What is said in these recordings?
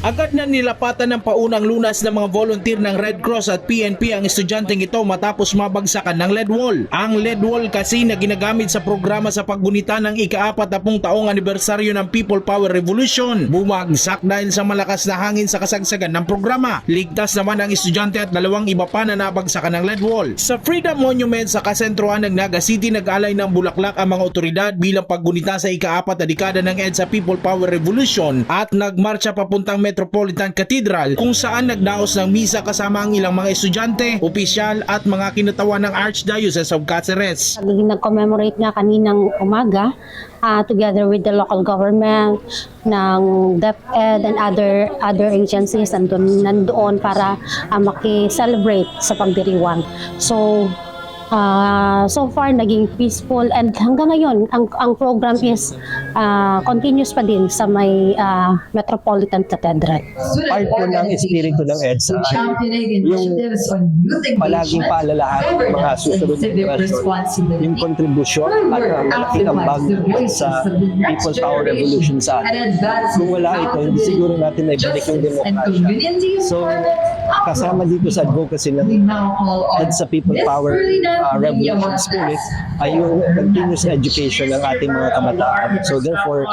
Agad na nilapatan ng paunang lunas ng mga volunteer ng Red Cross at PNP ang estudyanteng ito matapos mabagsakan ng lead wall. Ang lead wall kasi na ginagamit sa programa sa paggunita ng ika-40 taong anibersaryo ng People Power Revolution. Bumagsak dahil sa malakas na hangin sa kasagsagan ng programa. Ligtas naman ang estudyante at 2 iba pa na nabagsakan ng lead wall. Sa Freedom Monument sa kasentruhan ng Naga City, nag-alay ng bulaklak ang mga otoridad bilang paggunita sa ika-4 na dekada ng EDSA People Power Revolution at nagmarcha papuntang Metropolitan Cathedral kung saan nagdaos ng misa kasama ang ilang mga estudyante, opisyal at mga kinatawan ng Archdiocese of Cáceres. Nag-commemorate nga kaninang umaga together with the local government ng DepEd and other agencies nandoon para maki-celebrate sa pagdiriwang. So far naging peaceful and hanggang ngayon ang program is continuous pa din sa may Metropolitan Cathedral. Part po ng espiritu ng EDSA yung palaging paalalahan ng mga susunod na henerasyon, yung kontribusyon at ang malaking ambag sa People's Power Revolution sa atin. Kung wala ito, hindi siguro natin na ibalik yung demokrasya. So, kasama dito sa advocacy ng EDSA People Power Revolution Spirit ay yung continuous education ng ating mga kabataan. So therefore,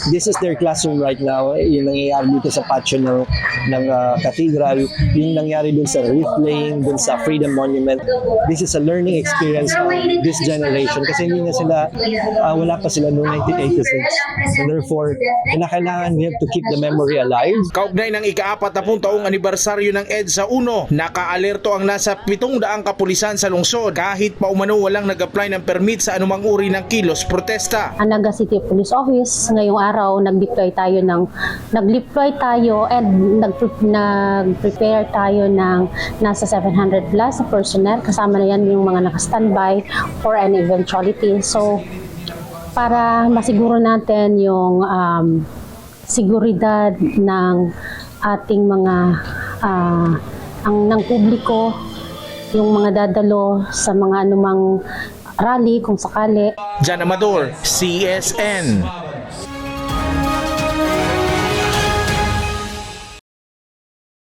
this is their classroom right now. Yung nangyayari dito sa patio ng cathedral, yung nangyayari dun sa wreath laying, dun sa Freedom Monument. This is a learning experience of this generation kasi hindi na sila, wala pa sila noong 1986. So therefore, kailangan we have to keep the memory alive. Kaugnay ng ika-40 taong anibersaryo ng EDSA 1, naka-alerto ang nasa 700 kapulisan sa lungsod kahit pa umano walang nag-apply ng permit sa anumang uri ng kilos protesta. Ang Naga City Police Office ngayong araw nag-deploy tayo and nag-prepare tayo ng nasa 700 plus personnel, kasama na yan yung mga naka-standby for any eventuality. So para masiguro natin yung seguridad ng ating mga ng publiko, yung mga dadalo sa mga anumang rally kung sakali. Jan Amador, CSN.